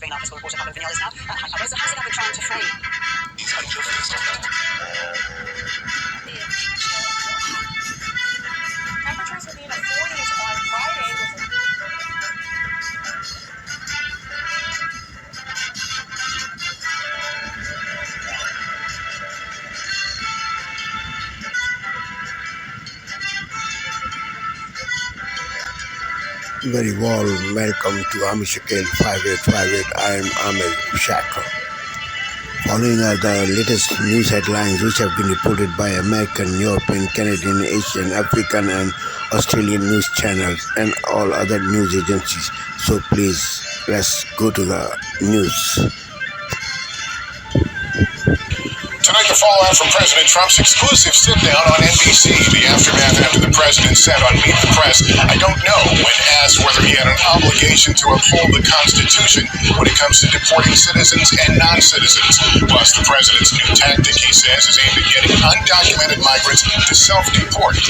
بين القسم والبوجة قبل الفينيال إسناد حدث حسنا في trying to frame. Temperatures will be in the 40s on Friday with Very warm welcome to Amishakil 5858. I am Ahmed Shaka. Following are the latest news headlines which have been reported by American, European, Canadian, Asian, African and Australian news channels and all other news agencies. So please, let's go to the news. Tonight, the fallout from President Trump's exclusive sit-down on NBC. The aftermath after the president said on Meet the Press, "I don't know," when asked whether he had an obligation to uphold the Constitution when it comes to deporting citizens and non-citizens. Plus, the president's new tactic, he says, is aimed at getting undocumented migrants to self-deport.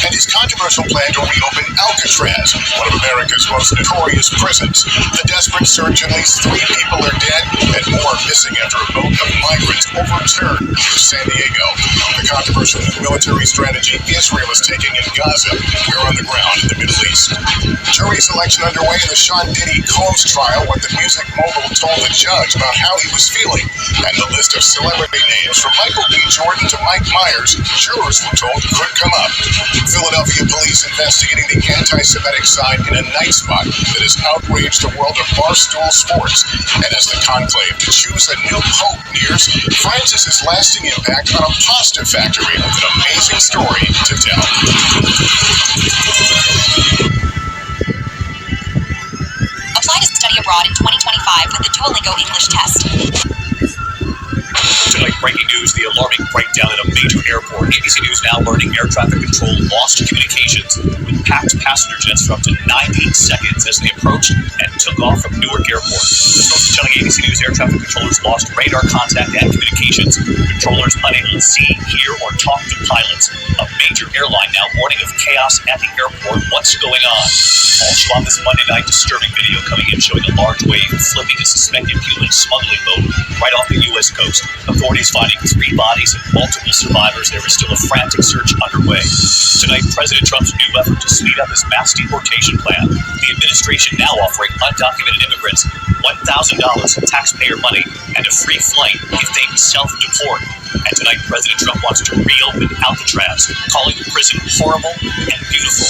And his controversial plan to reopen Alcatraz, one of America's most notorious prisons. The desperate search, at least 3 people are dead and more missing after a boat of migrants overturned near San Diego. The controversial military strategy Israel is taking in Gaza. We're on the ground in the Middle East. Jury selection underway in the Sean Diddy Combs trial, what the music mogul told the judge about how he was feeling. And the list of celebrity names from Michael B. Jordan to Mike Myers, jurors were told could come up. Philadelphia police investigating the anti-Semitic sign in a night spot that has outraged the world of barstool sports. And as the conclave to choose a new pope nears, Francis's lasting impact on a pasta factory with an amazing story to tell. Apply to study abroad in 2025 with the Duolingo English test. Tonight, breaking news, the alarming breakdown at a major airport. ABC News now learning air traffic control lost communications with packed passenger jets for up to 90 seconds as they approached and took off from Newark Airport. The sources telling ABC News air traffic controllers lost radar contact and communications. Controllers unable to see, hear, or talk to pilots. A major airline now warning of chaos at the airport. What's going on? Also on this Monday night, disturbing video coming in showing a large wave flipping a suspected human smuggling boat right off the U.S. coast. Authorities finding 3 bodies and multiple survivors. There is still a frantic search underway. Tonight, President Trump's new effort to speed up his mass deportation plan. The administration now offering undocumented immigrants $1,000 in taxpayer money and a free flight if they self-deport. And tonight, President Trump wants to reopen Alcatraz, calling the prison horrible and beautiful.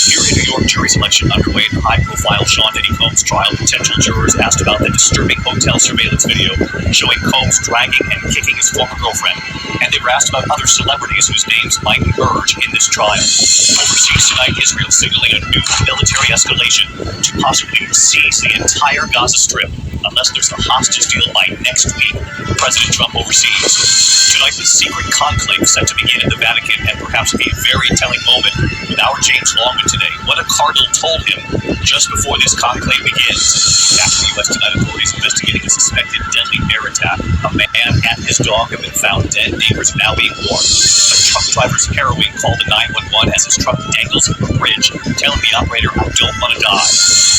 Here in New York, jury selection underway in the high-profile Sean Diddy Combs trial. Potential jurors asked about the disturbing hotel surveillance video showing Combs dragging and kicking his former girlfriend. And they were asked about other celebrities whose names might emerge in this trial. Overseas tonight, Israel signaling a new military escalation to possibly seize the entire Gaza Strip unless there's a hostage deal by next week. President Trump overseas. Tonight, the secret conclave set to begin in the Vatican, and perhaps a very telling moment with our James Longman today. What a cardinal told him just before this conclave begins. Back to the U.S. tonight, authorities investigating a suspected deadly air attack. A man and his dog have been found dead. Neighbors are now being warned. A truck driver's heroine called the 911 as his truck dangles from a bridge, telling the operator, "I don't want to die."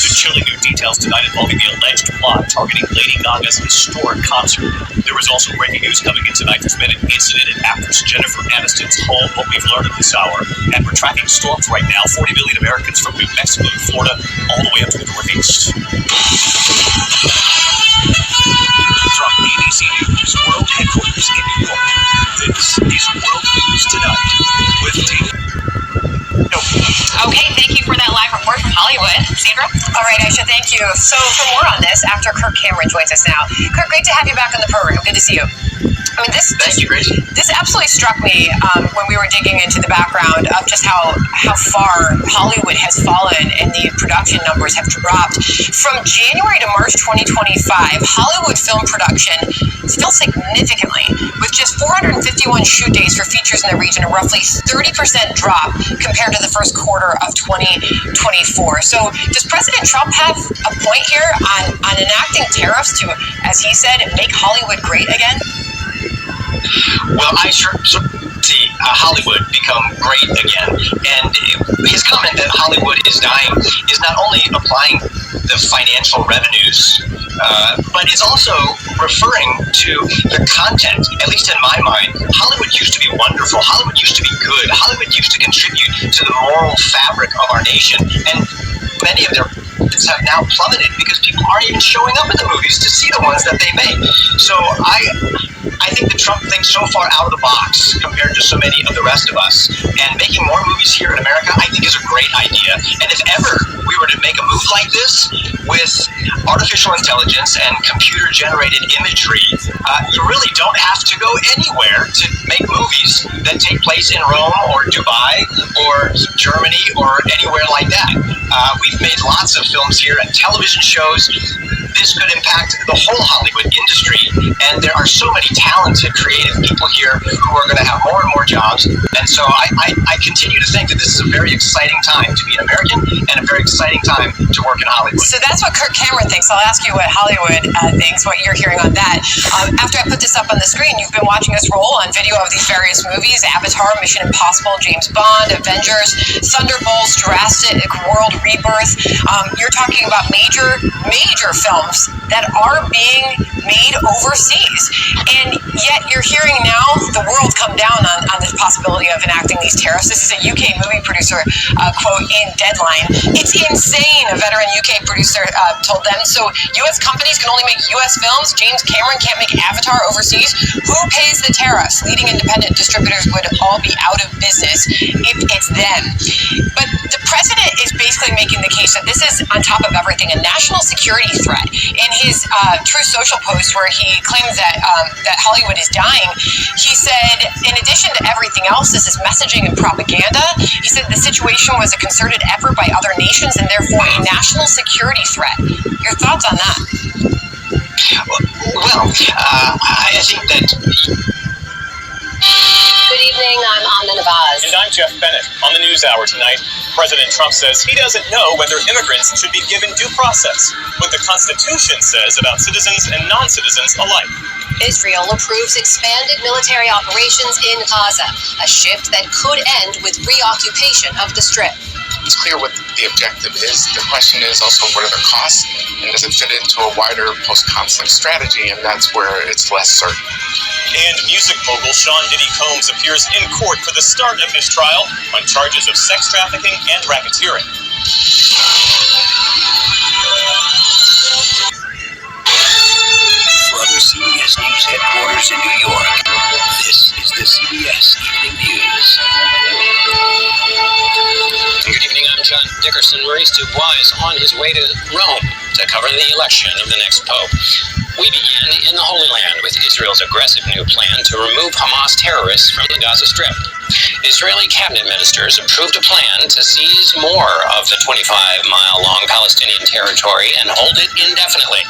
The chilling new details tonight involving the alleged plot targeting Lady Gaga's historic concert. There was also breaking news coming in tonight. There's been an incident at actress Jennifer Aniston's home, what we've learned at this hour. And we're tracking storms right now, 40 million Americans from New Mexico to Florida, all the way up to the Northeast. From ABC News World Headquarters in New York, this is World News Tonight with David. Okay, thank you for that live report from Hollywood. Sandra? All right, Aisha, thank you. So for more on this, actor Kirk Cameron joins us now. Kirk, great to have you back on the program. Good to see you. I mean, this absolutely struck me when we were digging into the background of just how far Hollywood has fallen and the production numbers have dropped. From January to March 2025, Hollywood film production fell significantly, with just 451 shoot days for features in the region, a roughly 30% drop compared to the first quarter of 2024. So does President Trump have a point here on enacting tariffs to, as he said, make Hollywood great again? Well, I sure see Hollywood become great again. And his comment that Hollywood is dying is not only applying the financial revenues but it's also referring to the content. At least in my mind, Hollywood used to be wonderful. Hollywood used to be good. Hollywood used to contribute to the moral fabric of our nation, and many of their budgets have now plummeted because people aren't even showing up at the movies to see the ones that they make. So I think the Trump thing's so far out of the box compared to so many of the rest of us. And making more movies here in America, I think, is a great idea. And if ever we were to make a move like this with artificial intelligence and computer-generated imagery, you really don't have to go anywhere to make movies that take place in Rome or Dubai or Germany or anywhere like that. We've made lots of films here and television shows. This could impact the whole Hollywood industry, and there are so many talented, creative people here who are going to have more and more jobs. And so I continue to think that this is a very exciting time to be an American and a very exciting time to work in Hollywood. So that's what Kirk Cameron thinks. I'll ask you what Hollywood thinks, what you're hearing on that. After I put this up on the screen, you've been watching us roll on video of these various movies: Avatar, Mission Impossible, James Bond, Avengers, Thunderbolts, Jurassic World Rebirth. You're talking about major films that are being made overseas, and yet you're hearing now the world come down on the possibility of enacting these tariffs. This is a UK movie producer quote in Deadline. It's insane, a veteran UK producer told them. So US companies can only make US films. James Cameron can't make Avatar overseas. Who pays the tariffs? Leading independent distributors would all be out of business if it's them. But the president is basically making the case that this is, on top of everything, a national security threat. In his True Social post, where he claims that Hollywood is dying, he said, in addition to everything else, this is messaging and propaganda. He said the situation was a concerted effort by other nations and therefore a national security threat. Your thoughts on that? Well, I think that... Good evening, I'm Amna Navaz. And I'm Jeff Bennett. On the NewsHour tonight, President Trump says he doesn't know whether immigrants should be given due process, what the Constitution says about citizens and non-citizens alike. Israel approves expanded military operations in Gaza, a shift that could end with reoccupation of the Strip. It's clear what the objective is. The question is also, what are the costs, and does it fit into a wider post-conflict strategy, and that's where it's less certain. And music mogul Sean Diddy Combs appears in court for the start of his trial on charges of sex trafficking and racketeering. From CBS News headquarters in New York, this is the CBS Evening News. Good evening, I'm John Dickerson. Maurice Dubois is on his way to Rome to cover the election of the next pope. We begin in the Holy Land with Israel's aggressive new plan to remove Hamas terrorists from the Gaza Strip. Israeli cabinet ministers approved a plan to seize more of the 25-mile-long Palestinian territory and hold it indefinitely.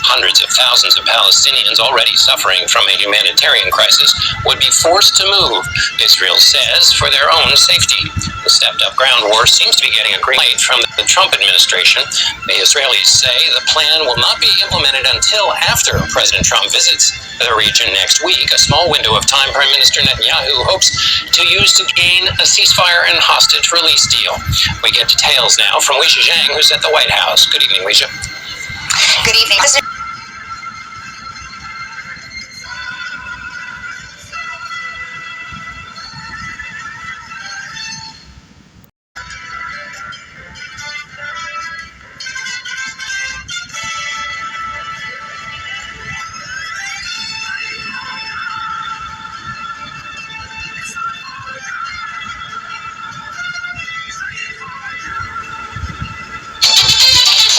Hundreds of thousands of Palestinians already suffering from a humanitarian crisis would be forced to move, Israel says, for their own safety. The stepped-up ground war seems to be getting a green light from the Trump administration. The Israelis say the plan will not be implemented until after President Trump visits the region next week, a small window of time Prime Minister Netanyahu hopes to use to gain a ceasefire and hostage release deal. We get details now from Weijia Zhang, who's at the White House. Good evening, Weijia. Good evening.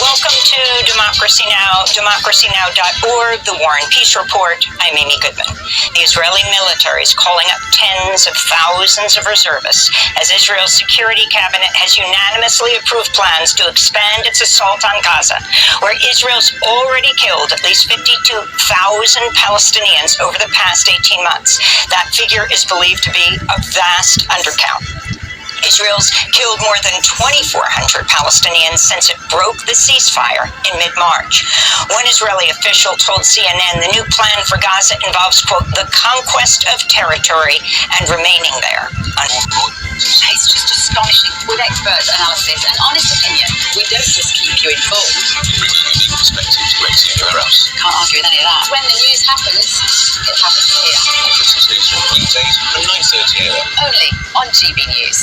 Welcome to Democracy Now!, democracynow.org, The War and Peace Report. I'm Amy Goodman. The Israeli military is calling up tens of thousands of reservists as Israel's security cabinet has unanimously approved plans to expand its assault on Gaza, where Israel's already killed at least 52,000 Palestinians over the past 18 months. That figure is believed to be a vast undercount. Israel's killed more than 2,400 Palestinians since it broke the ceasefire in mid-March. One Israeli official told CNN the new plan for Gaza involves, quote, the conquest of territory and remaining there. It's just astonishing. With expert analysis and honest opinion, we don't just keep you informed. Brings unique perspectives great to anywhere else. Can't argue with any of that. When the news happens, it happens here. This is weekdays from 9:30 a.m. Only on GB News.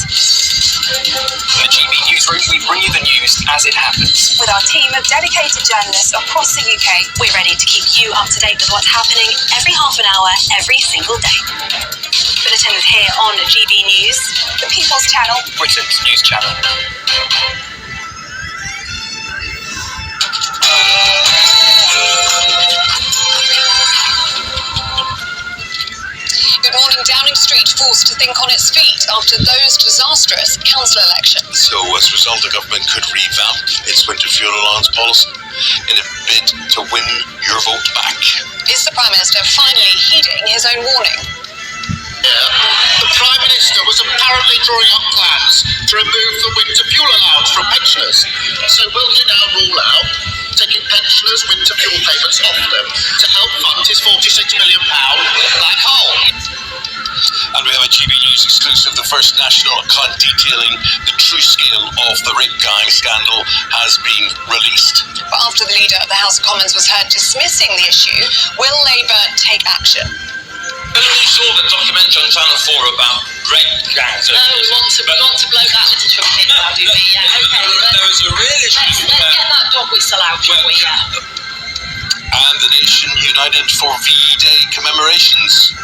In the GB Newsroom, we bring you the news as it happens. With our team of dedicated journalists across the UK, we're ready to keep you up to date with what's happening every half an hour, every single day. Bulletins here on GB News, the People's Channel, Britain's news channel. Good morning. Downing Street forced to think on its feet after those disastrous council elections. So as a result, the government could revamp its winter fuel allowance policy in a bid to win your vote back. Is the Prime Minister finally heeding his own warning? The Prime Minister was apparently drawing up plans to remove the winter fuel allowance from pensioners. So will he now rule out taking pensioners' winter fuel payments off them to help fund his £46 million black hole? And we have a GB News exclusive. The first national account detailing the true scale of the rape gang scandal has been released. But after the leader of the House of Commons was heard dismissing the issue, will Labour take action? When we saw the documentary on Channel 4 about rape gangs, want to blow that little trumpet now, do we? Yeah, okay. there was a real issue. Let's get that dog whistle out, shall we? And the nation united for VE Day commemorations.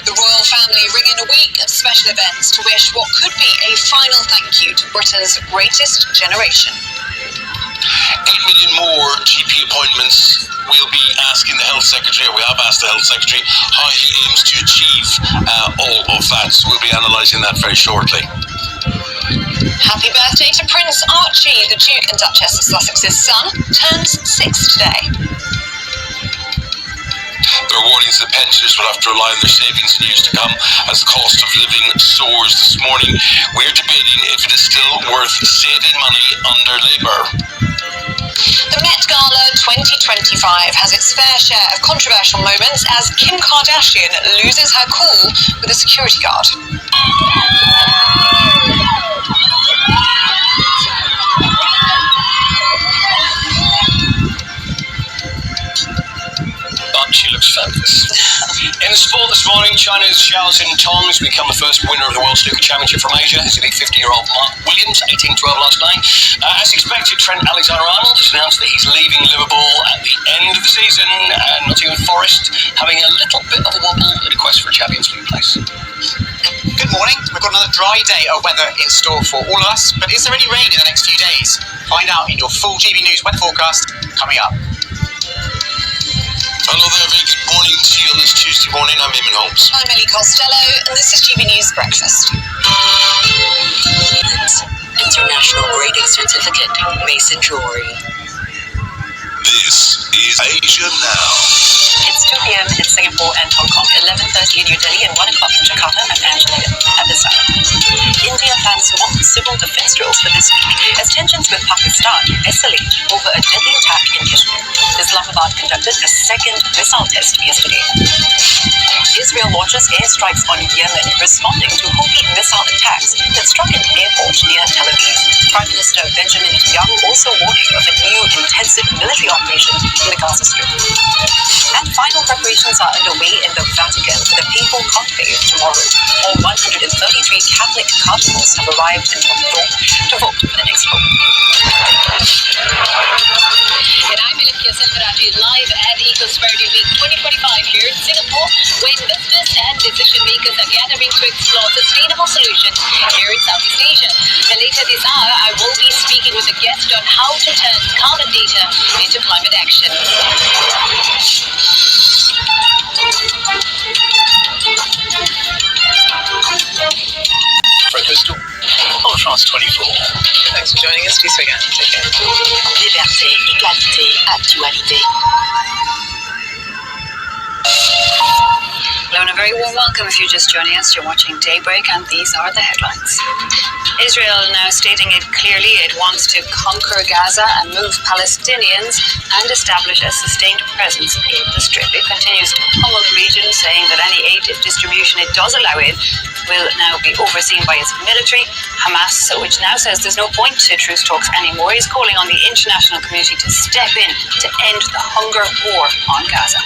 The royal family ring in a week of special events to wish what could be a final thank you to Britain's greatest generation. 8 million more GP appointments. We'll be asking the Health Secretary, or we have asked the Health Secretary, how he aims to achieve all of that. So we'll be analysing that very shortly. Happy birthday to Prince Archie, the Duke and Duchess of Sussex's son, turns 6 today. There are warnings that pensioners will have to rely on their savings in years to come as the cost of living soars. This morning, we're debating if it is still worth saving money under Labour. The Met Gala 2025 has its fair share of controversial moments as Kim Kardashian loses her cool with a security guard. She looks fabulous. In the sport this morning, China's Xiao Xintong has become the first winner of the World Snooker Championship from Asia. His elite 50-year-old Mark Williams, 18-12 last night. As expected, Trent Alexander-Arnold has announced that he's leaving Liverpool at the end of the season, and Nottingham Forest having a little bit of a wobble in a quest for a Champions League place. Good morning. We've got another dry day of weather in store for all of us, but is there any rain in the next few days? Find out in your full GB News weather forecast coming up. Hello there, very good morning to you on this Tuesday morning. I'm Eamon Holmes. I'm Ellie Costello, and this is GB News Breakfast. International Grading Certificate, Mason Jewelry. This is Asia Now. It's 2 p.m. in Singapore and Hong Kong, 11:30 in New Delhi, and 1 o'clock in Jakarta. I'm Angela at this hour. India plans mock civil defense drills for this week as tensions with Pakistan escalate over a deadly attack in Kashmir. Islamabad conducted a second missile test yesterday. Israel launches airstrikes on Yemen, responding to Houthi missile attacks that struck an airport near Tel Aviv. Prime Minister Benjamin Netanyahu also warning of a new intensive military operation in the Gaza Strip. And final preparations are underway in the Vatican for the Papal Conclave tomorrow. All 133 Catholic cardinals have arrived in Rome to vote for the next pope. And I'm Alicia Silveraji, live at Eco-Spirited Week 2025 here in Singapore, when business and decision makers are gathering to explore sustainable solutions here in Southeast Asia. And later this hour, I will be speaking with a guest on how to turn carbon data into climate action. Breakfast on France 24. Thanks for joining us. Peace again. Take care. Liberté. Réalité, actualité. Hello and a very warm welcome if you're just joining us. You're watching Daybreak and these are the headlines. Israel now stating it clearly it wants to conquer Gaza and move Palestinians and establish a sustained presence in the Strip. It continues to pummel the region, saying that any aid distribution it does allow in will now be overseen by its military. Hamas, which now says there's no point to truce talks anymore, is calling on the international community to step in to end the hunger war on Gaza.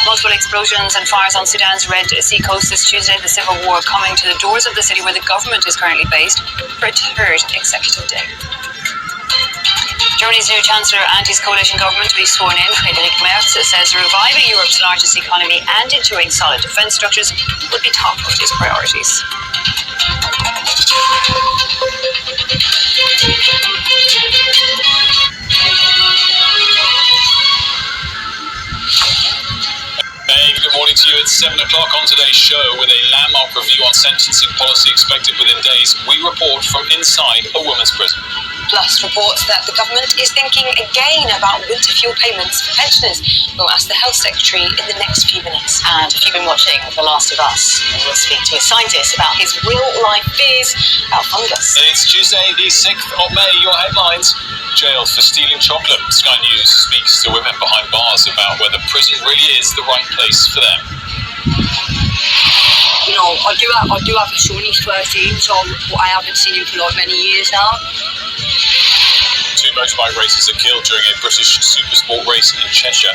Multiple explosions and fires on Sudan's Red Sea coast this Tuesday, the civil war coming to the doors of the city where the government is currently based for a third executive day. Germany's new Chancellor and his coalition government to be sworn in, Friedrich Merz, says reviving Europe's largest economy and ensuring solid defence structures would be top of his priorities. Hey, good morning to you. It's 7 o'clock on today's show with a landmark review on sentencing policy expected within days. We report from inside a women's prison. Plus reports that the government is thinking again about winter fuel payments for pensioners. We'll ask the Health Secretary in the next few minutes. And if you've been watching The Last of Us, we'll speak to a scientist about his real-life fears about fungus. It's Tuesday, the 6th of May. Your headlines: jailed for stealing chocolate. Sky News speaks to women behind bars about whether prison really is the right place for them. You know, I do have a son, he's 13, so I haven't seen him for like many years now. 2 motorbike racers are killed during a British supersport race in Cheshire.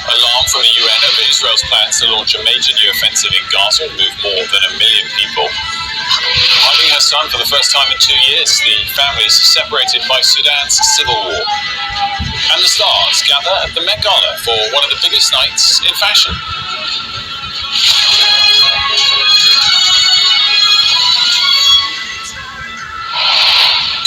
Alarm from the UN over Israel's plans to launch a major new offensive in Gaza and move more than 1 million people. Hiding her son for the first time in 2 years, the family is separated by Sudan's civil war. And the stars gather at the Met Gala for one of the biggest nights in fashion.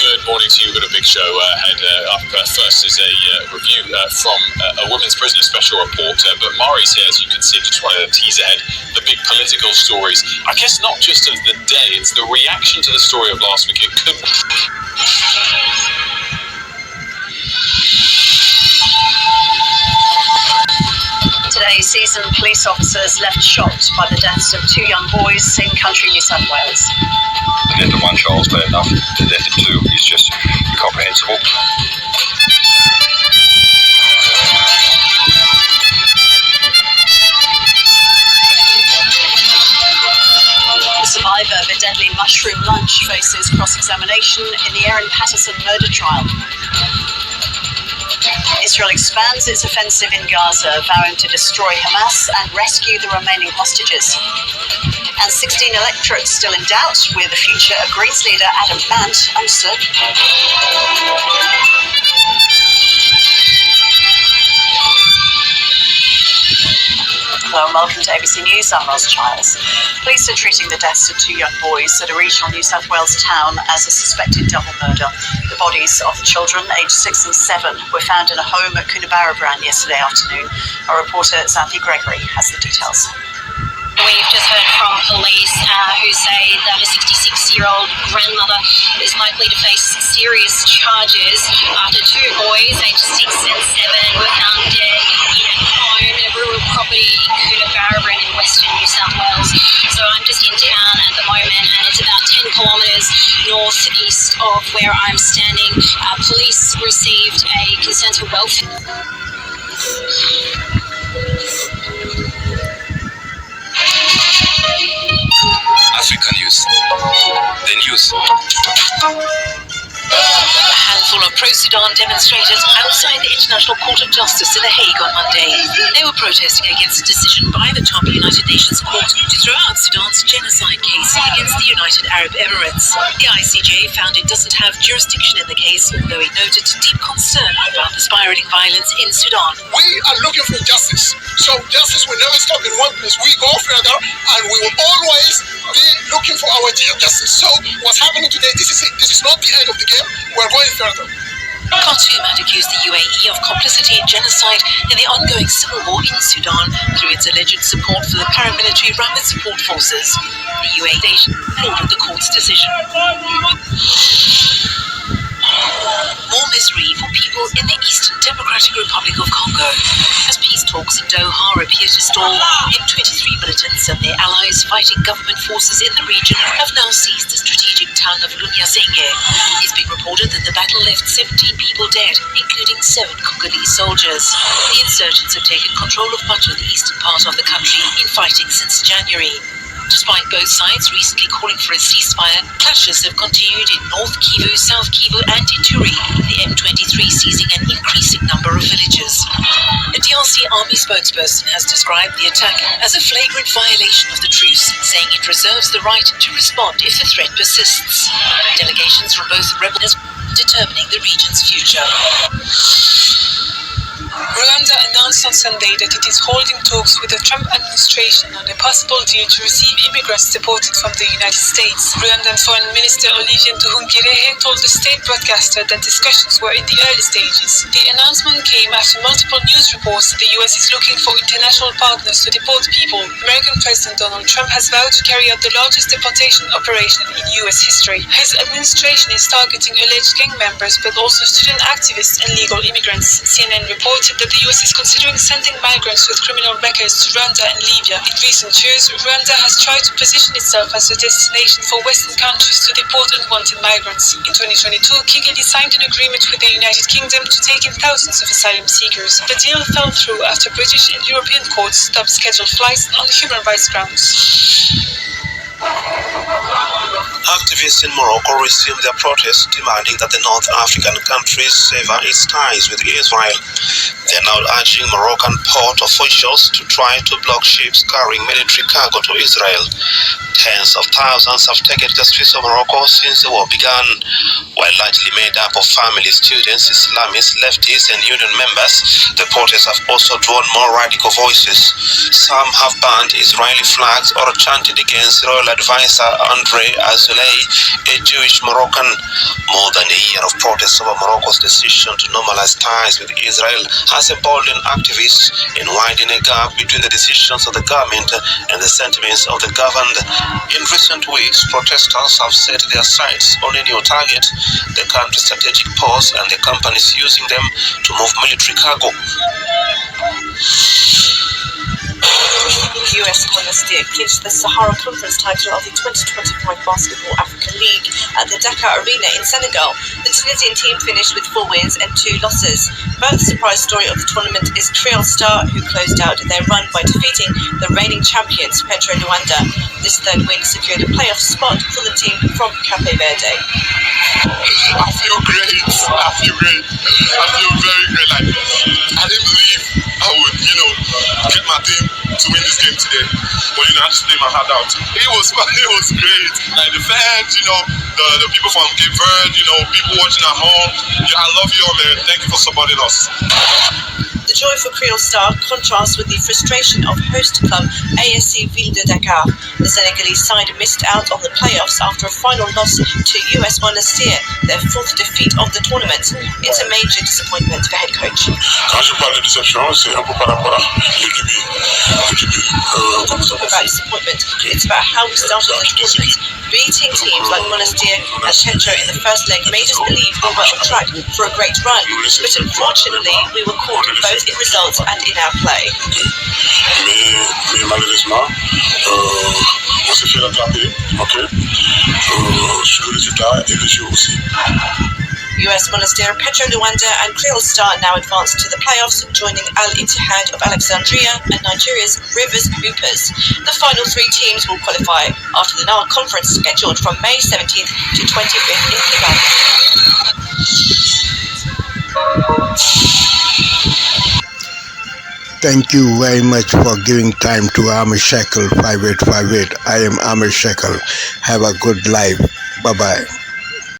Good morning to you. We've got a big show ahead up. First is a review from a women's prison, a special report. But Mari's here, as you can see. Just wanted to tease ahead the big political stories. I guess not just of the day, it's the reaction to the story of last week. It could... Today, seasoned police officers left shocked by the deaths of 2 young boys in country New South Wales. The death of 1 child's bad enough. The death of 2 is just incomprehensible. The survivor of a deadly mushroom lunch faces cross-examination in the Aaron Patterson murder trial. Israel expands its offensive in Gaza, vowing to destroy Hamas and rescue the remaining hostages. And 16 electorates still in doubt, with the future of Greens leader Adam Bant uncertain. Hello and welcome to ABC News. I'm Ros Childs. Police are treating the deaths of 2 young boys at a regional New South Wales town as a suspected double murder. The bodies of the children, aged 6 and 7, were found in a home at Coonabarabran yesterday afternoon. Our reporter Xanthi Gregory has the details. We've just heard from police who say that a 66-year-old grandmother is likely to face serious charges after 2 boys, aged 6 and 7, were found dead in a home in a rural property in Coonabarabran in western New South Wales. So I'm just in town at the moment, and it's about 10 kilometres northeast of where I'm standing. Police received a Concerns for Welfare. Africa News. The news. A handful of pro-Sudan demonstrators outside the International Court of Justice in The Hague on Monday. They were protesting against a decision by the top United Nations Court to throw out Sudan's genocide case against the United Arab Emirates. The ICJ found it doesn't have jurisdiction in the case, although it noted deep concern about the spiraling violence in Sudan. We are looking for justice. So justice will never stop in one place. We go further and we will always be looking for our justice. So what's happening today, this is not the end of the game. We're going further. Khartoum had accused the UAE of complicity in genocide in the ongoing civil war in Sudan through its alleged support for the paramilitary Rapid Support Forces. The UAE applauded the court's decision. More misery for people people in the Eastern Democratic Republic of Congo. As peace talks in Doha appear to stall, M23 militants and their allies fighting government forces in the region have now seized the strategic town of Lunyasenge. It's been reported that the battle left 17 people dead, including 7 Congolese soldiers. The insurgents have taken control of much of the eastern part of the country in fighting since January. Despite both sides recently calling for a ceasefire, clashes have continued in North Kivu, South Kivu and Ituri, with the M23 seizing an increasing number of villages. A DRC army spokesperson has described the attack as a flagrant violation of the truce, saying it reserves the right to respond if the threat persists. Delegations from both rebels determining the region's future. Rwanda announced on Sunday that it is holding talks with the Trump administration on a possible deal to receive immigrants deported from the United States. Rwandan Foreign Minister Olivier Nduhungirehe told the state broadcaster that discussions were in the early stages. The announcement came after multiple news reports that the US is looking for international partners to deport people. American President Donald Trump has vowed to carry out the largest deportation operation in US history. His administration is targeting alleged gang members, but also student activists and legal immigrants. CNN reported that the US is considering sending migrants with criminal records to Rwanda and Libya. In recent years, Rwanda has tried to position itself as a destination for Western countries to deport unwanted migrants. In 2022, Kigali signed an agreement with the United Kingdom to take in thousands of asylum seekers. The deal fell through after British and European courts stopped scheduled flights on human rights grounds. Activists in Morocco resumed their protest, demanding that the North African countries sever its ties with Israel. They are now urging Moroccan port officials to try to block ships carrying military cargo to Israel. Tens of thousands have taken to the streets of Morocco since the war began. While largely made up of family, students, Islamists, leftists and union members, the protests have also drawn more radical voices. Some have banned Israeli flags or chanted against royal advisor Andre Azoulay, a Jewish Moroccan. More than a year of protests over Morocco's decision to normalize ties with Israel has emboldened activists in widening a gap between the decisions of the government and the sentiments of the governed. In recent weeks, protesters have set their sights on a new target, the country's strategic ports and the companies using them to move military cargo. US Monastir clinched the Sahara Conference title of the 2025 Basketball African League at the Dakar Arena in Senegal. The Tunisian team finished with 4 wins and 2 losses. But the surprise story of the tournament is Creole Star, who closed out their run by defeating the reigning champions Petro Luanda. This third win secured a playoff spot for the team from Cape Verde. I feel great. I feel great. I feel very great. Like, I didn't believe I would, get my team to win this game today. But, I just played my heart out. It was great. Like, the fans, the people from Cape Verde, people watching at home. I love you all, man. Thank you for supporting us. The joy for Creole Star contrasts with the frustration of host club ASC Ville de Dakar. The Senegalese side missed out on the playoffs after a final loss to US Monastir, their 4th defeat of the tournament. It's a major disappointment for head coach. Quand je parle de déception, c'est un peu par rapport à l'équipe. Talk about disappointment, it's about how we started the tournament. Beating teams like Monastir and Petro in the first leg made us believe we were on track for a great run, but unfortunately we were caught both in results and in our play. Mais malheureusement, on s'est fait rattraper, sur le résultat et le jeu aussi. US Monastir, Petro Luanda and Creole Star now advanced to the playoffs, joining Al Ittihad of Alexandria and Nigeria's Rivers Hoopers. The final 3 teams will qualify after the Nile Conference scheduled from May 17th to 25th in Kigali. Thank you very much for giving time to Amir Shekel 5858. I am Amir Shekel. Have a good life. Bye-bye.